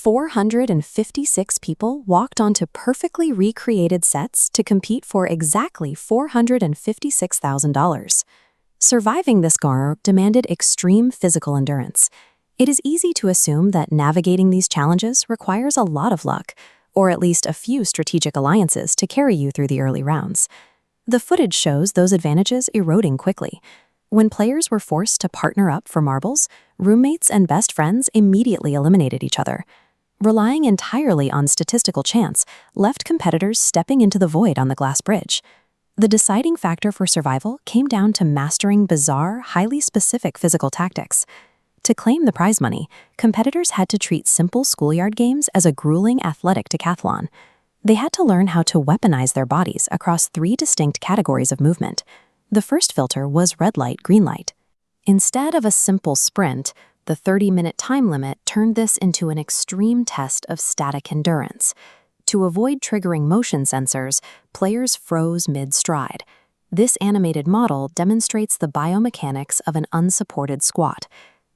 456 people walked onto perfectly recreated sets to compete for exactly $456,000. Surviving this GAR demanded extreme physical endurance. It is easy to assume that navigating these challenges requires a lot of luck, or at least a few strategic alliances to carry you through the early rounds. The footage shows those advantages eroding quickly. When players were forced to partner up for marbles, roommates and best friends immediately eliminated each other. Relying entirely on statistical chance left competitors stepping into the void on the glass bridge. The deciding factor for survival came down to mastering bizarre, highly specific physical tactics. To claim the prize money, competitors had to treat simple schoolyard games as a grueling athletic decathlon. They had to learn how to weaponize their bodies across 3 distinct categories of movement. The first filter was red light, green light. Instead of a simple sprint, the 30-minute time limit turned this into an extreme test of static endurance. To avoid triggering motion sensors, players froze mid-stride. This animated model demonstrates the biomechanics of an unsupported squat.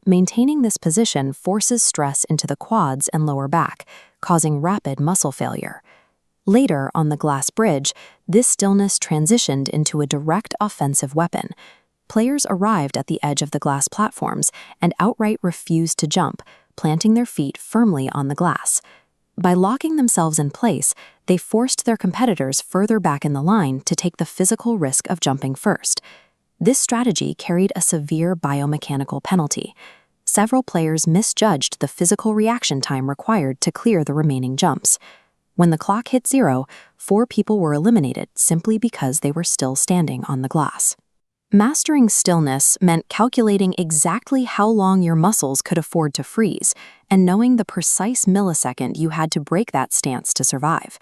Maintaining this position forces stress into the quads and lower back, causing rapid muscle failure. Later, on the glass bridge, this stillness transitioned into a direct offensive weapon. Players arrived at the edge of the glass platforms and outright refused to jump, planting their feet firmly on the glass. By locking themselves in place, they forced their competitors further back in the line to take the physical risk of jumping first. This strategy carried a severe biomechanical penalty. Several players misjudged the physical reaction time required to clear the remaining jumps. When the clock hit 0, 4 people were eliminated simply because they were still standing on the glass. Mastering stillness meant calculating exactly how long your muscles could afford to freeze and knowing the precise millisecond you had to break that stance to survive.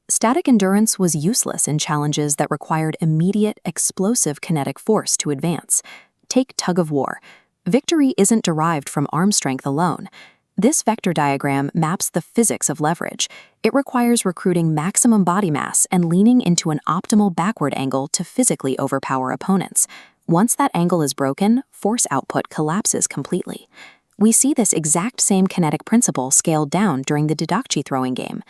Static endurance was useless in challenges that required immediate, explosive kinetic force to advance. Take tug of war. Victory isn't derived from arm strength alone. This vector diagram maps the physics of leverage. It requires recruiting maximum body mass and leaning into an optimal backward angle to physically overpower opponents. Once that angle is broken, force output collapses completely. We see this exact same kinetic principle scaled down during the Didachi throwing game.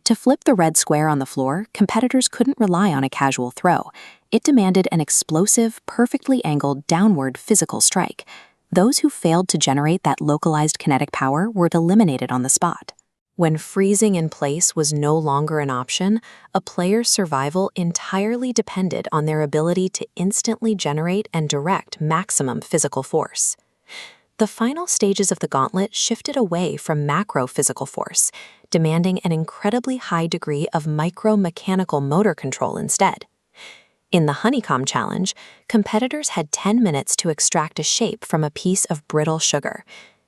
To flip the red square on the floor, competitors couldn't rely on a casual throw. It demanded an explosive, perfectly angled downward physical strike. Those who failed to generate that localized kinetic power were eliminated on the spot. When freezing in place was no longer an option, a player's survival entirely depended on their ability to instantly generate and direct maximum physical force. The final stages of the gauntlet shifted away from macro physical force, demanding an incredibly high degree of micro-mechanical motor control instead. In the Honeycomb Challenge, competitors had 10 minutes to extract a shape from a piece of brittle sugar.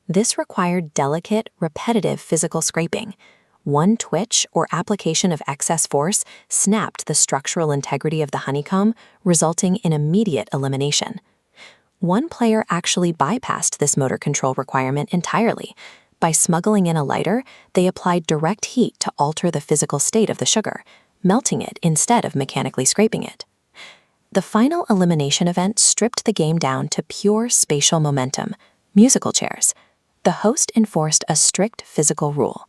This required delicate, repetitive physical scraping. One twitch or application of excess force snapped the structural integrity of the honeycomb, resulting in immediate elimination. One player actually bypassed this motor control requirement entirely. By smuggling in a lighter, they applied direct heat to alter the physical state of the sugar, melting it instead of mechanically scraping it. The final elimination event stripped the game down to pure spatial momentum, musical chairs. The host enforced a strict physical rule.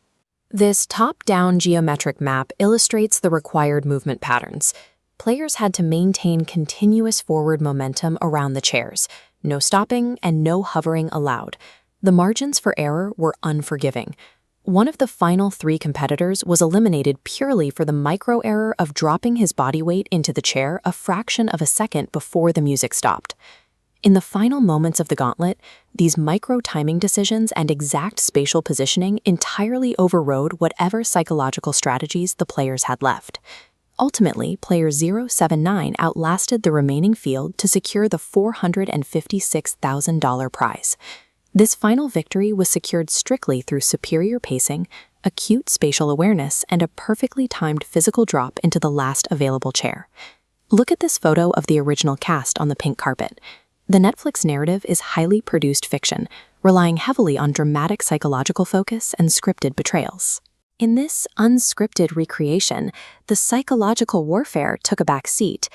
This top-down geometric map illustrates the required movement patterns. Players had to maintain continuous forward momentum around the chairs, no stopping and no hovering allowed. The margins for error were unforgiving. One of the final 3 competitors was eliminated purely for the micro-error of dropping his body weight into the chair a fraction of a second before the music stopped. In the final moments of the gauntlet, these micro-timing decisions and exact spatial positioning entirely overrode whatever psychological strategies the players had left. Ultimately, player 079 outlasted the remaining field to secure the $456,000 prize. This final victory was secured strictly through superior pacing, acute spatial awareness, and a perfectly timed physical drop into the last available chair. Look at this photo of the original cast on the pink carpet. The Netflix narrative is highly produced fiction, relying heavily on dramatic psychological focus and scripted betrayals. In this unscripted recreation, the psychological warfare took a back seat.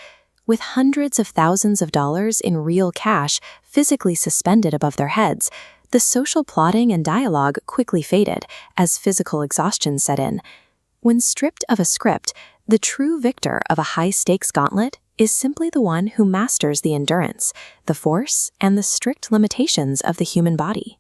With hundreds of thousands of dollars in real cash physically suspended above their heads, the social plotting and dialogue quickly faded as physical exhaustion set in. When stripped of a script, the true victor of a high-stakes gauntlet is simply the one who masters the endurance, the force, and the strict limitations of the human body.